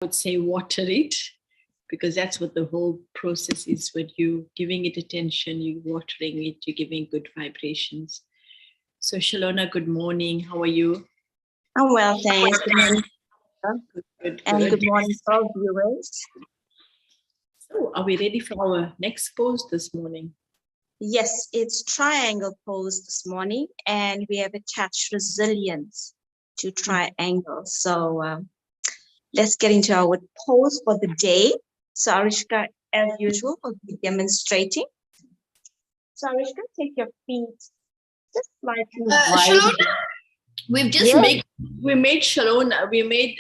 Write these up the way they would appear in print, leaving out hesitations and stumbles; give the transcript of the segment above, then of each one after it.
would say water it, because that's what the whole process is. When you giving it attention, you watering it, you're giving good vibrations. So Shalona, good morning. How are you? I'm well, thanks. Good morning. Good. And good morning to all viewers. So are we ready for our next pose this morning? Yes, it's triangle pose this morning, and we have attached resilience to triangle. So let's get into our pose for the day. So Arishka, as usual, will be demonstrating. So Arishka, take your feet just slightly wide. Shalona, we've just made Shalona, we made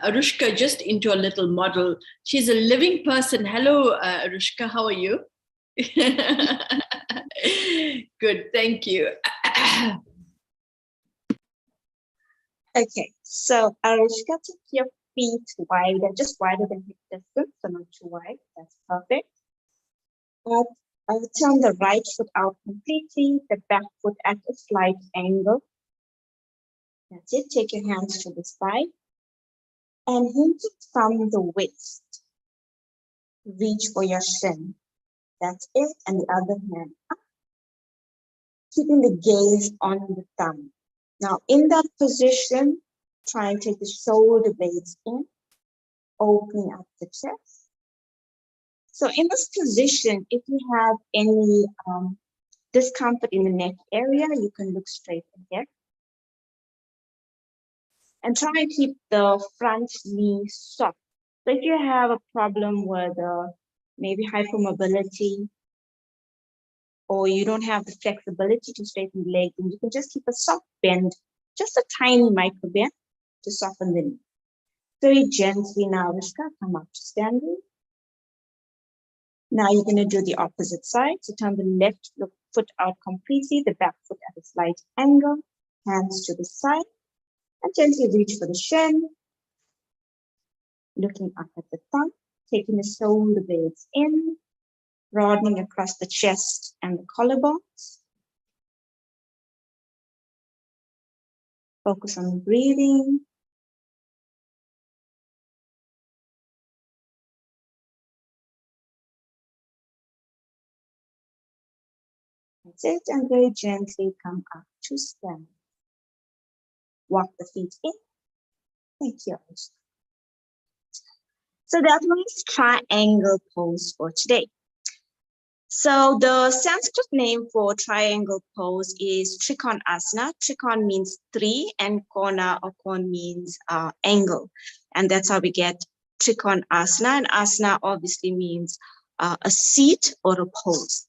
Arushka just into a little model. She's a living person. Hello, Arushka, how are you? Good, thank you. Okay, so Arushka, take your feet wider, just wider than hip distance, so not too wide. That's perfect. I'll turn the right foot out completely, the back foot at a slight angle. That's it. Take your hands to the side and hinge it from the waist. Reach for your shin. That's it. And the other hand up, keeping the gaze on the thumb. Now, in that position, try and take the shoulder blades in, opening up the chest. So in this position, if you have any discomfort in the neck area, you can look straight ahead. And try and keep the front knee soft. So if you have a problem with maybe hypermobility, or you don't have the flexibility to straighten the leg, then you can just keep a soft bend, just a tiny micro bend to soften the knee. Very gently now, Arishka, come up to standing. Now you're going to do the opposite side. So turn the left foot out completely, the back foot at a slight angle, hands to the side, and gently reach for the shin. Looking up at the thumb, taking the shoulder blades in, broadening across the chest and the collarbones. Focus on breathing. That's it, and very gently come up to stand. Walk the feet in. Thank you. So that was triangle pose for today. So the Sanskrit name for triangle pose is Trikonasana. Trikon means three, and kona or kon means angle. And that's how we get Trikonasana. And asana obviously means a seat or a pose.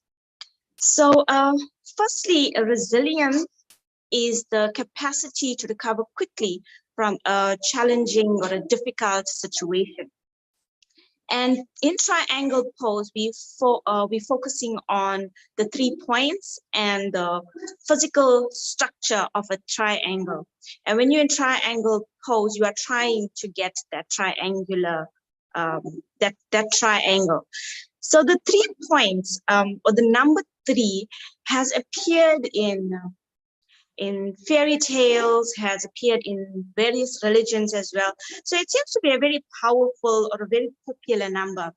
So firstly, resilience is the capacity to recover quickly from a challenging or a difficult situation. And in triangle pose, we're focusing on the 3 points and the physical structure of a triangle. And when you're in triangle pose, you are trying to get that triangular, that triangle. So the 3 points, or the number 3, has appeared in fairy tales, has appeared in various religions as well. So it seems to be a very powerful or a very popular number.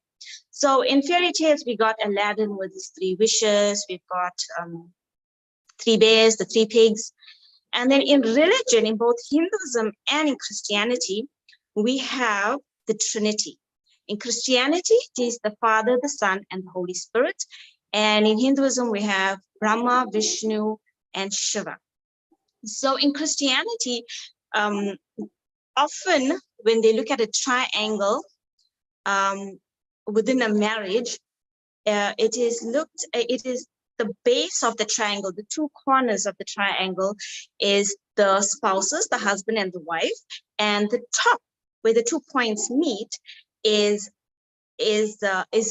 So in fairy tales, we got Aladdin with his 3 wishes. We've got 3 bears, the 3 pigs. And then in religion, in both Hinduism and in Christianity, we have the Trinity. In Christianity, it is the Father, the Son, and the Holy Spirit. And in Hinduism, we have Brahma, Vishnu, and Shiva. So in Christianity, often when they look at a triangle within a marriage, it is the base of the triangle, the 2 corners of the triangle is the spouses, the husband and the wife, and the top where the 2 points meet is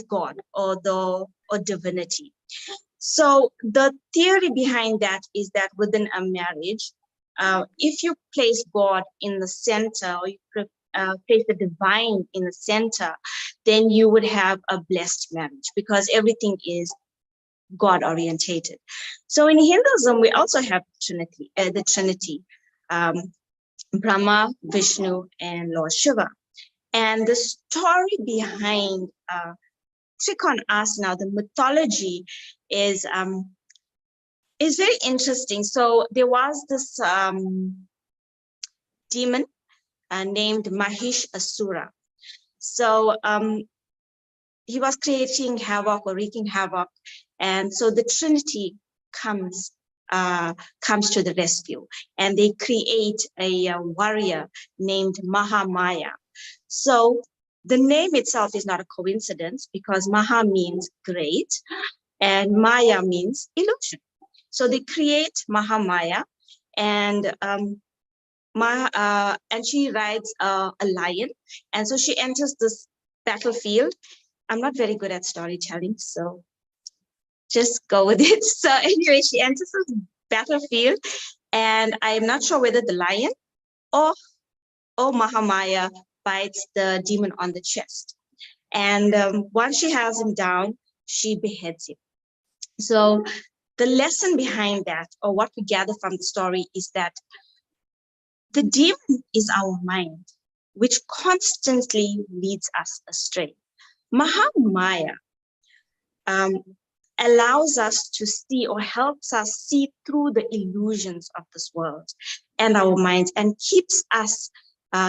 God or divinity. So the theory behind that is that within a marriage, if you place God in the center, or you place the divine in the center, then you would have a blessed marriage because everything is God orientated. So in Hinduism, we also have the Trinity. Brahma, Vishnu, and Lord Shiva. And the story behind Trikon Asana, the mythology, is very interesting. So there was this demon named Mahish Asura. So he was creating havoc or wreaking havoc, and so the Trinity comes to the rescue, and they create a warrior named Mahamaya. So the name itself is not a coincidence, because Maha means great and Maya means illusion. So they create Mahamaya, and she rides a lion, and so she enters this battlefield. I'm not very good at storytelling, so just go with it. So anyway, she enters this battlefield, and I'm not sure whether the lion or Mahamaya bites the demon on the chest. And once she has him down, she beheads him. So the lesson behind that, or what we gather from the story, is that the demon is our mind, which constantly leads us astray. Mahamaya allows us to see, or helps us see through the illusions of this world and our minds, and keeps us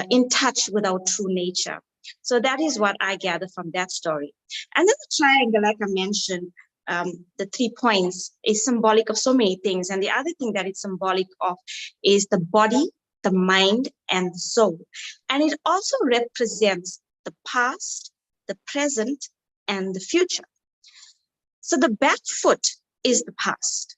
in touch with our true nature. So that is what I gather from that story. And then the triangle, like I mentioned, the 3 points, is symbolic of so many things. And the other thing that it's symbolic of is the body, the mind, and the soul. And it also represents the past, the present, and the future. So the back foot is the past.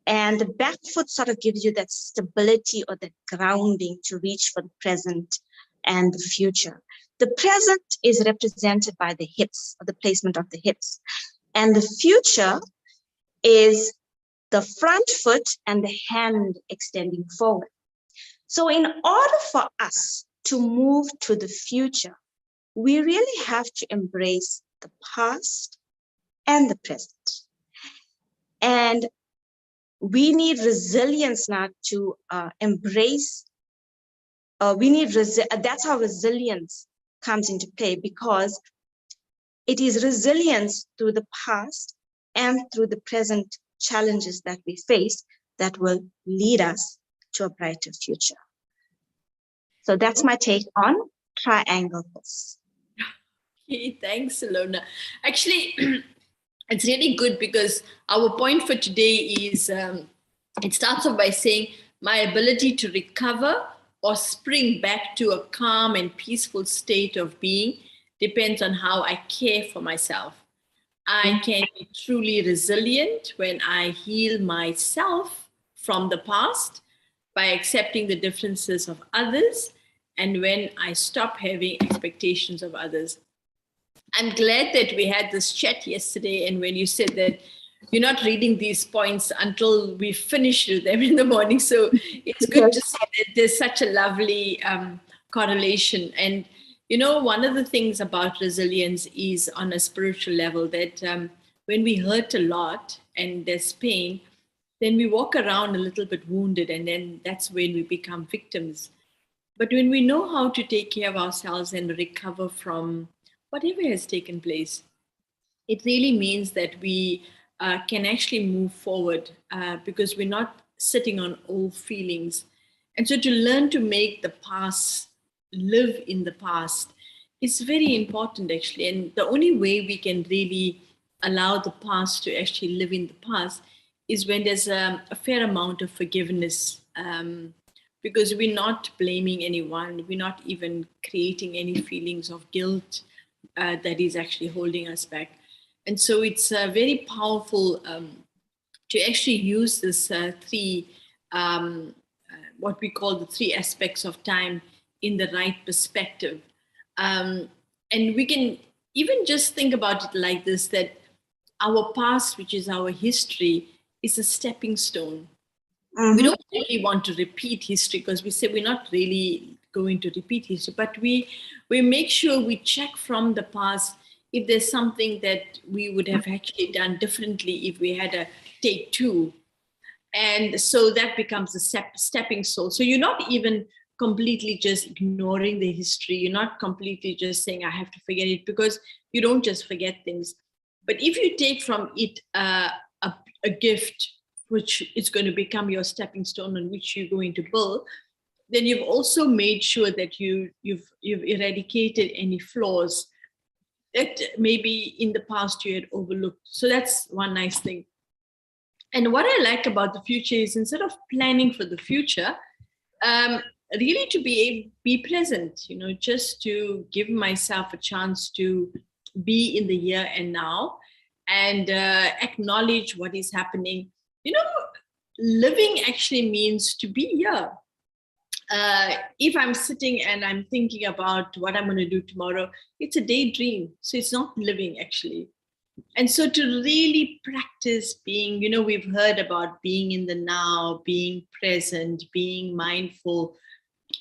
And the back foot sort of gives you that stability or that grounding to reach for the present and the future. The present is represented by the hips, or the placement of the hips. And the future is the front foot and the hand extending forward. So in order for us to move to the future, we really have to embrace the past and the present. And we need resilience now to embrace. That's how resilience comes into play, because it is resilience through the past and through the present challenges that we face that will lead us to a brighter future. So that's my take on triangle pose. Okay, thanks, Salona. Actually, it's really good, because our point for today is it starts off by saying my ability to recover or spring back to a calm and peaceful state of being depends on how I care for myself. I can be truly resilient when I heal myself from the past by accepting the differences of others, and when I stop having expectations of others. I'm glad that we had this chat yesterday, and when you said that you're not reading these points until we finish with them in the morning. So it's good to see that there's such a lovely correlation. And, you know, one of the things about resilience is on a spiritual level that when we hurt a lot and there's pain, then we walk around a little bit wounded, and then that's when we become victims. But when we know how to take care of ourselves and recover from whatever has taken place, it really means that we can actually move forward because we're not sitting on old feelings. And so to learn to make the past live in the past is very important, actually. And the only way we can really allow the past to actually live in the past is when there's a fair amount of forgiveness. Because we're not blaming anyone, we're not even creating any feelings of guilt that is actually holding us back. And so it's very powerful to actually use this what we call the 3 aspects of time in the right perspective. And we can even just think about it like this, that our past, which is our history, is a stepping stone. Mm-hmm. We don't really want to repeat history, because we say we're not really going to repeat history, but we make sure we check from the past if there's something that we would have actually done differently if we had a take 2. And so that becomes a stepping stone. So you're not even completely just ignoring the history. You're not completely just saying, I have to forget it, because you don't just forget things. But if you take from it a gift, which is going to become your stepping stone on which you're going to build, then you've also made sure that you've eradicated any flaws that maybe in the past you had overlooked. So that's one nice thing. And what I like about the future is, instead of planning for the future, really to be present, just to give myself a chance to be in the here and now, and acknowledge what is happening. Living actually means to be here. If I'm sitting and I'm thinking about what I'm going to do tomorrow, it's a daydream. So it's not living actually. And so to really practice being, we've heard about being in the now, being present, being mindful.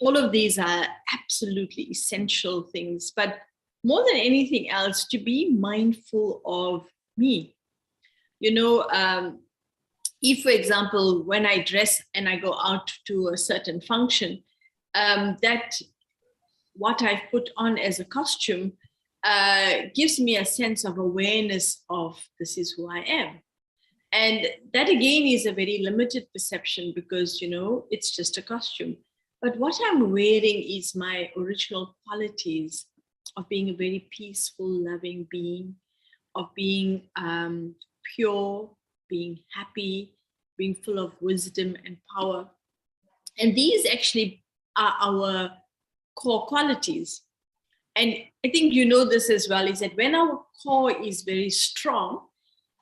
All of these are absolutely essential things. But more than anything else, to be mindful of me. If, for example, when I dress and I go out to a certain function, that what I've put on as a costume gives me a sense of awareness of this is who I am. And that again is a very limited perception, because, it's just a costume. But what I'm wearing is my original qualities of being a very peaceful, loving being, of being pure, being happy, being full of wisdom and power. And these actually are our core qualities. And I think you know this as well, is that when our core is very strong,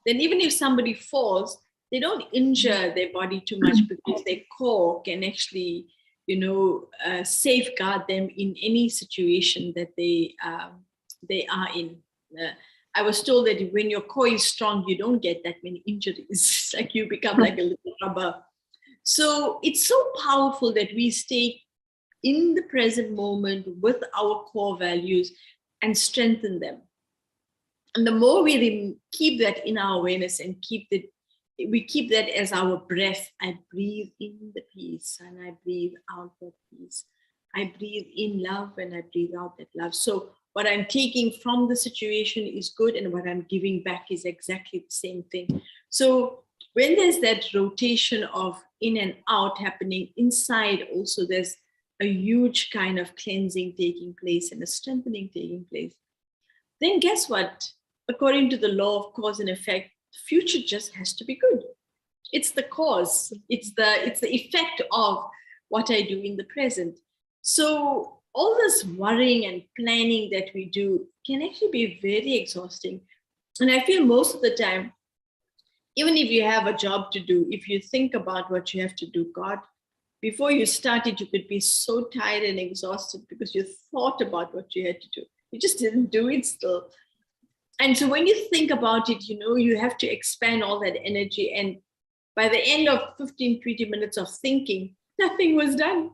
then even if somebody falls, they don't injure their body too much, because their core can actually, safeguard them in any situation that they are in. I was told that when your core is strong, you don't get that many injuries. It's like you become like a little rubber. So it's so powerful that we stay in the present moment with our core values and strengthen them. And the more we keep that in our awareness and we keep that as our breath. I breathe in the peace and I breathe out that peace. I breathe in love and I breathe out that love. So what I'm taking from the situation is good, and what I'm giving back is exactly the same thing. So when there's that rotation of in and out happening inside, also there's a huge kind of cleansing taking place and a strengthening taking place. Then guess what? According to the law of cause and effect, the future just has to be good. It's the cause. It's the effect of what I do in the present. So all this worrying and planning that we do can actually be very exhausting. And I feel most of the time, even if you have a job to do, if you think about what you have to do, God, before you started, you could be so tired and exhausted because you thought about what you had to do. You just didn't do it still. And so when you think about it, you have to expand all that energy. And by the end of 15, 20 minutes of thinking, nothing was done.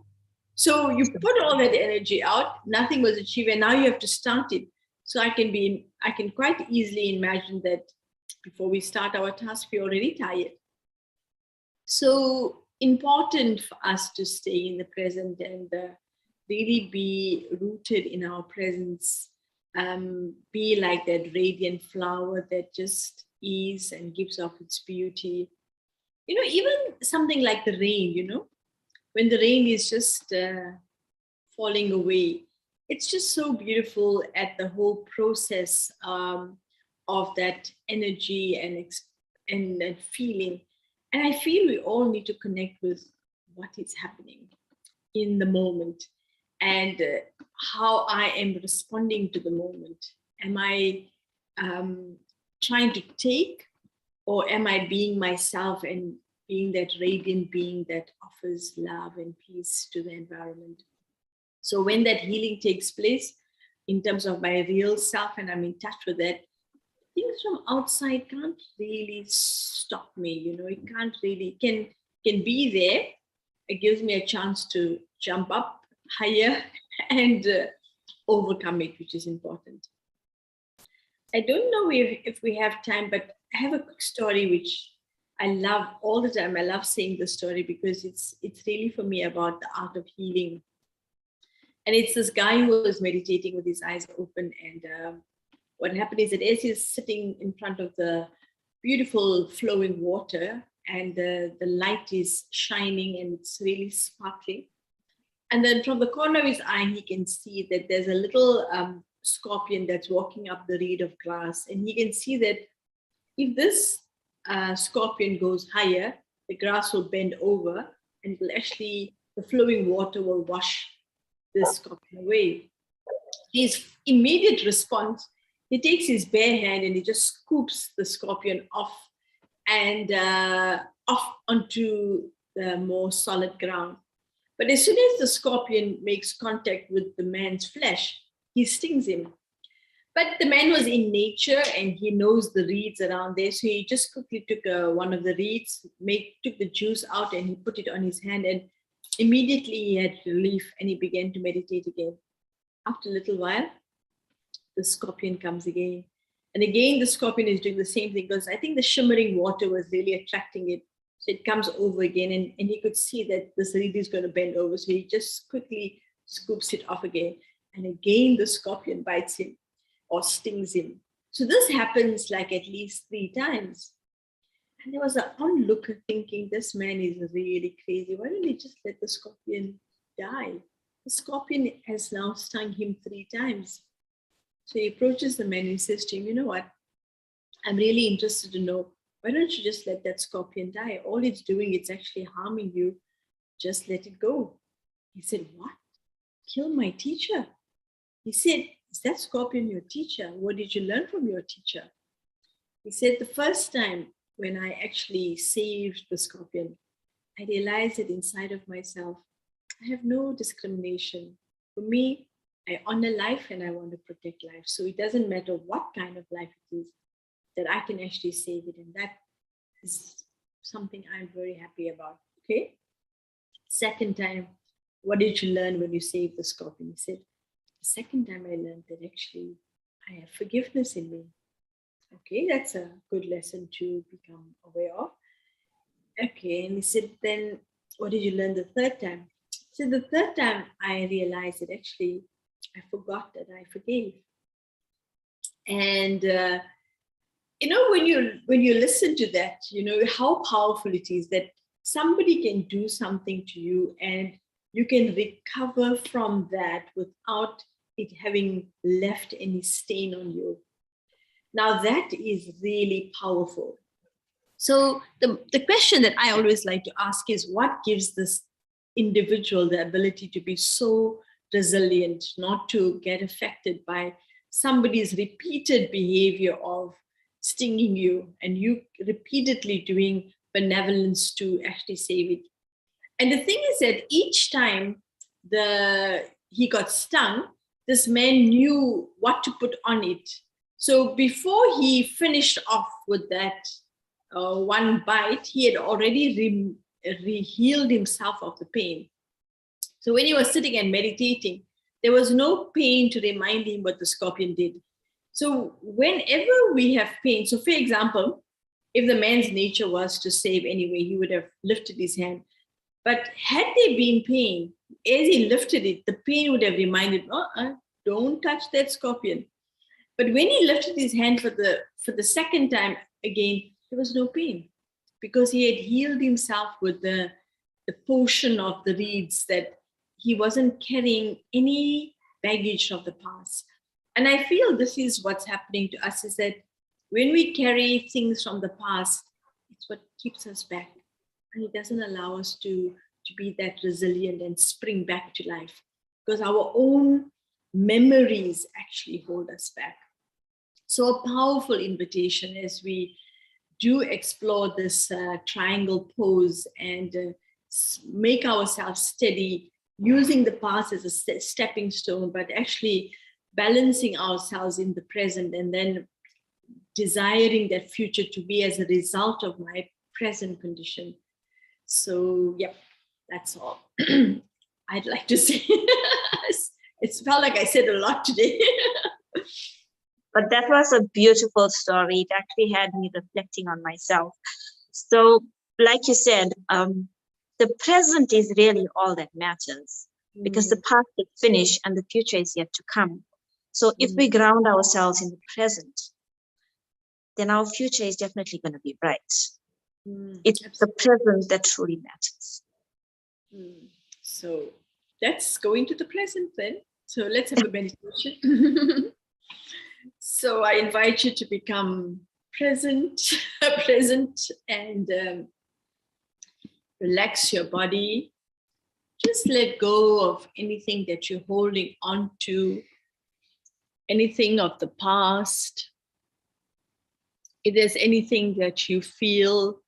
So you put all that energy out, nothing was achieved, and now you have to start it. So I can quite easily imagine that before we start our task, we're already tired. So important for us to stay in the present and really be rooted in our presence. Be like that radiant flower that just is and gives off its beauty. Even something like the rain, when the rain is just falling away, it's just so beautiful at the whole process of that energy and that feeling. And I feel we all need to connect with what is happening in the moment and how I am responding to the moment. Am I trying to take, or am I being myself and being that radiant being that offers love and peace to the environment? So when that healing takes place in terms of my real self and I'm in touch with that, things from outside can't really stop me. It can't really, can be there. It gives me a chance to jump up higher and overcome it, which is important. I don't know if we have time, but I have a quick story which I love all the time. I love saying the story because it's really for me about the art of healing. And it's this guy who was meditating with his eyes open. And what happened is that as he's sitting in front of the beautiful flowing water, and the light is shining and it's really sparkling. And then from the corner of his eye, he can see that there's a little scorpion that's walking up the reed of grass. And he can see that if this scorpion goes higher, the grass will bend over and it will actually, the flowing water will wash this scorpion away. His immediate response, he takes his bare hand and he just scoops the scorpion off and off onto the more solid ground. But as soon as the scorpion makes contact with the man's flesh, he stings him. But the man was in nature and he knows the reeds around there. So he just quickly took one of the reeds, took the juice out and he put it on his hand. And immediately he had relief and he began to meditate again. After a little while, the scorpion comes again. And again, the scorpion is doing the same thing because I think the shimmering water was really attracting it. So it comes over again and he could see that this reed is going to bend over. So he just quickly scoops it off again. And again, the scorpion bites him or stings him. So this happens like at least 3 times. And there was an onlooker thinking, this man is really crazy. Why don't he just let the scorpion die? The scorpion has now stung him 3 times. So he approaches the man and he says to him, you know what? I'm really interested to know, why don't you just let that scorpion die? All it's doing, it's actually harming you. Just let it go. He said, what? Kill my teacher? He said, is that scorpion your teacher? What did you learn from your teacher? He said, the first time when I actually saved the scorpion, I realized that inside of myself, I have no discrimination. For me, I honor life and I want to protect life. So it doesn't matter what kind of life it is, that I can actually save it. And that is something I'm very happy about. Okay. Second time, what did you learn when you saved the scorpion? He said, the second time I learned that actually I have forgiveness in me. Okay, that's a good lesson to become aware of. Okay, and he said, then what did you learn the third time? So the third time I realized that actually I forgot that I forgave. And you know, when you listen to that, you know how powerful it is that somebody can do something to you and you can recover from that without it having left any stain on you. Now that is really powerful. So the question that I always like to ask is, what gives this individual the ability to be so resilient, not to get affected by somebody's repeated behavior of stinging you and you repeatedly doing benevolence to actually save it? And the thing is that each time he got stung, this man knew what to put on it. So before he finished off with that one bite, he had already healed himself of the pain. So when he was sitting and meditating, there was no pain to remind him what the scorpion did. So whenever we have pain, so for example, if the man's nature was to save anyway, he would have lifted his hand. But had there been pain, as he lifted it, the pain would have reminded, don't touch that scorpion. But when he lifted his hand for the second time again, there was no pain because he had healed himself with the portion of the reeds, that he wasn't carrying any baggage of the past. And I feel this is what's happening to us, is that when we carry things from the past, it's what keeps us back. And it doesn't allow us to be that resilient and spring back to life, because our own memories actually hold us back. So a powerful invitation as we do explore this triangle pose and make ourselves steady, using the past as a stepping stone, but actually balancing ourselves in the present and then desiring that future to be as a result of my present condition. So, yeah, that's all I'd like to say. It's felt like I said a lot today. But that was a beautiful story. It actually had me reflecting on myself. So, like you said, the present is really all that matters. because the past is finished and the future is yet to come. So if we ground ourselves in the present, then our future is definitely going to be bright. It's the present that truly matters. So let's go into the present then. So let's have a meditation. So I invite you to become present and relax your body. Just let go of anything that you're holding on to, anything of the past. If there's anything that you feel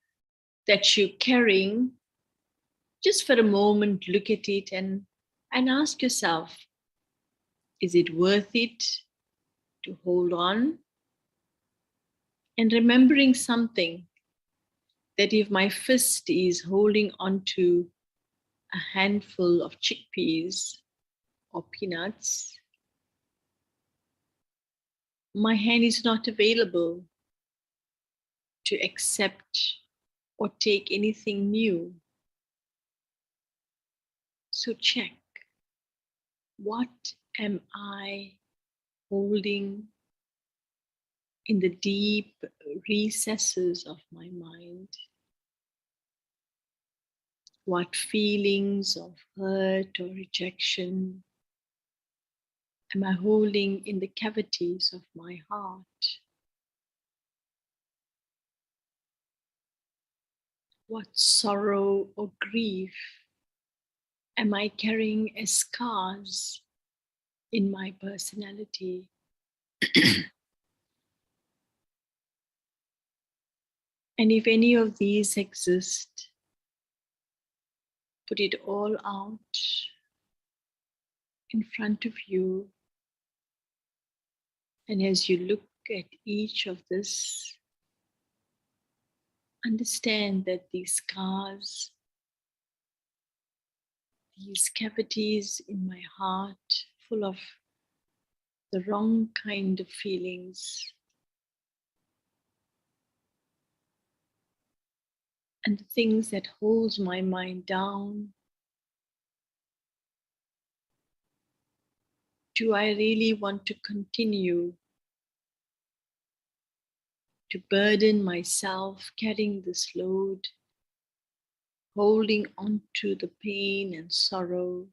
that you're carrying, just for a moment, look at it and ask yourself, is it worth it to hold on? And remembering something, that if my fist is holding on to a handful of chickpeas or peanuts, my hand is not available to accept or take anything new. So check, what am I holding in the deep recesses of my mind? What feelings of hurt or rejection am I holding in the cavities of my heart? What sorrow or grief am I carrying as scars in my personality? And if any of these exist, put it all out in front of you. And as you look at each of this, understand that these scars, these cavities in my heart, full of the wrong kind of feelings, and the things that holds my mind down, do I really want to continue to burden myself carrying this load, holding on to the pain and sorrow,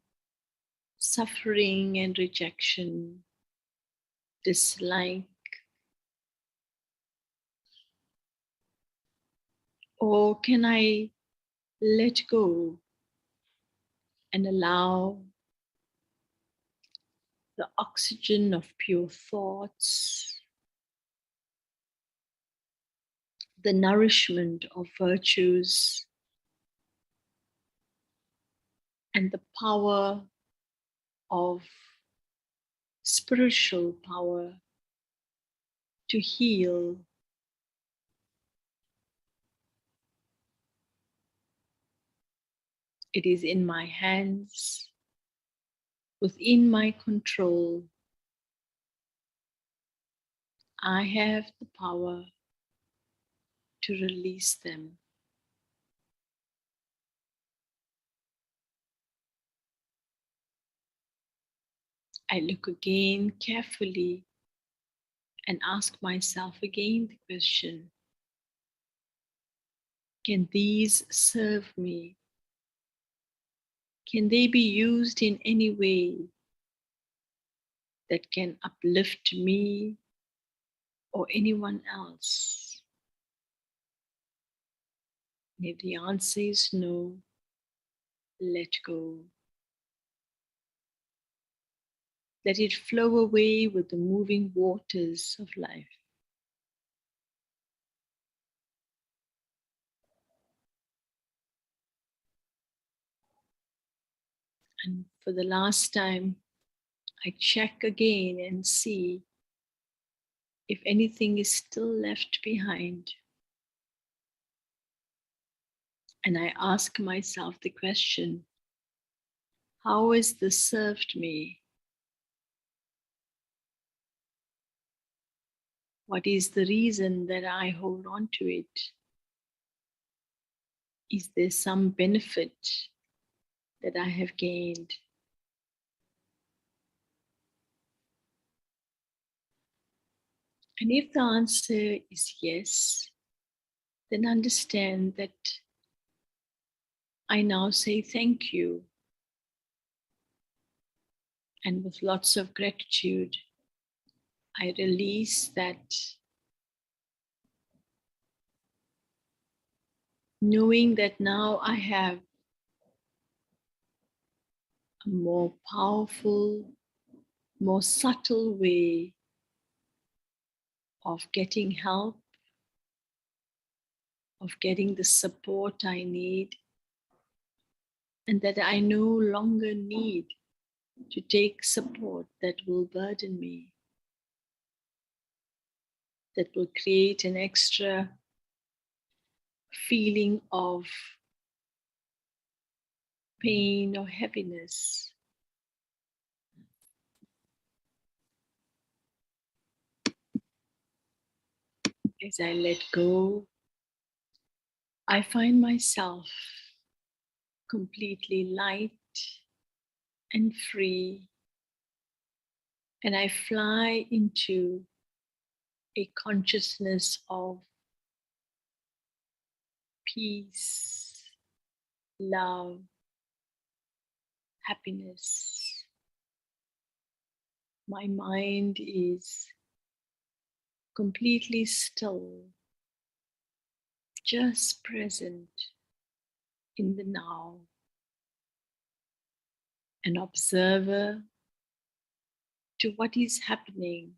suffering and rejection, dislike? Or can I let go and allow the oxygen of pure thoughts, the nourishment of virtues, and the power of spiritual power to heal? It is in my hands, within my control. I have the power to release them. I look again carefully and ask myself again the question, can these serve me? Can they be used in any way that can uplift me or anyone else? And if the answer is no, let go. Let it flow away with the moving waters of life. And for the last time, I check again and see if anything is still left behind. And I ask myself the question, how has this served me? What is the reason that I hold on to it? Is there some benefit that I have gained? And if the answer is yes, then understand that I now say thank you. And with lots of gratitude, I release that, knowing that now I have a more powerful, more subtle way of getting help, of getting the support I need, and that I no longer need to take support that will burden me, that will create an extra feeling of pain or heaviness. As I let go, I find myself completely light and free, and I fly into a consciousness of peace, love, happiness. My mind is completely still, just present in the now, an observer to what is happening,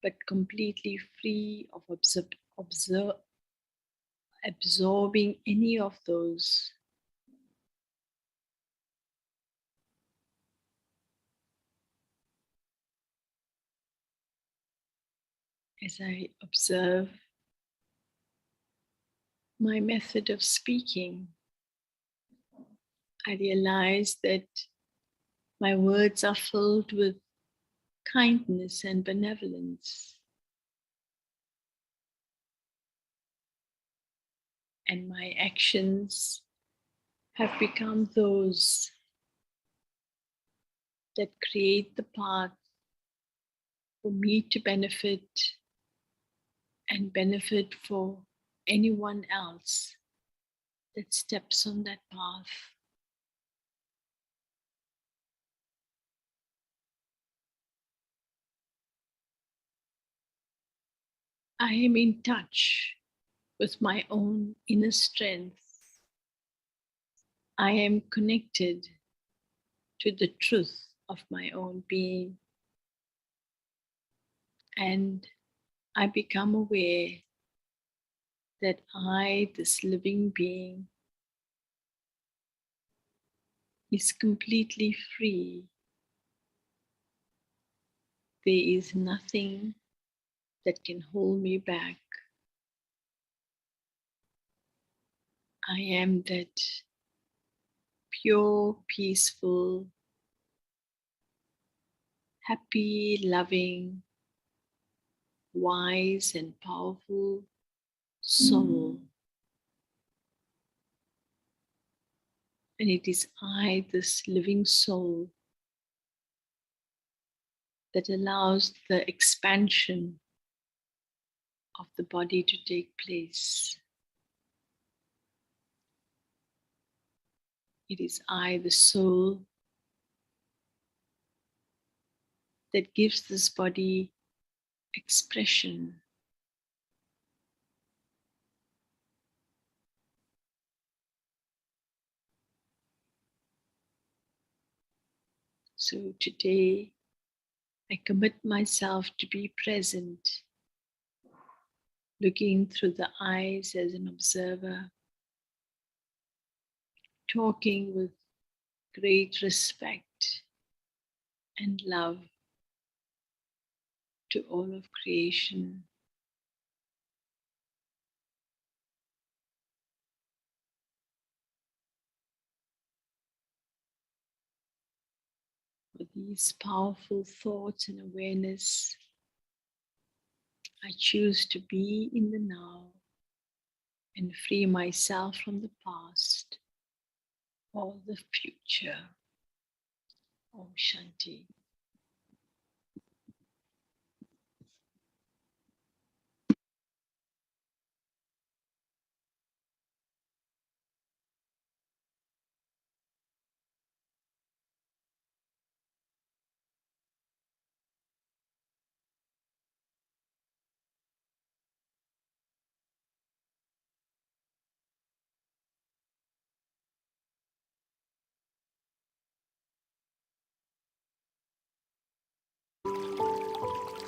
but completely free of absorbing any of those. As I observe my method of speaking, I realize that my words are filled with kindness and benevolence. And my actions have become those that create the path for me to benefit and benefit for anyone else that steps on that path. I am in touch with my own inner strength. I am connected to the truth of my own being, and I become aware that I, this living being, is completely free. There is nothing that can hold me back. I am that pure, peaceful, happy, loving, wise, and powerful soul. And it is I, this living soul, that allows the expansion of the body to take place. It is I, the soul, that gives this body expression. So today, I commit myself to be present, looking through the eyes as an observer, talking with great respect and love to all of creation. With these powerful thoughts and awareness, I choose to be in the now and free myself from the past or the future. Om Shanti.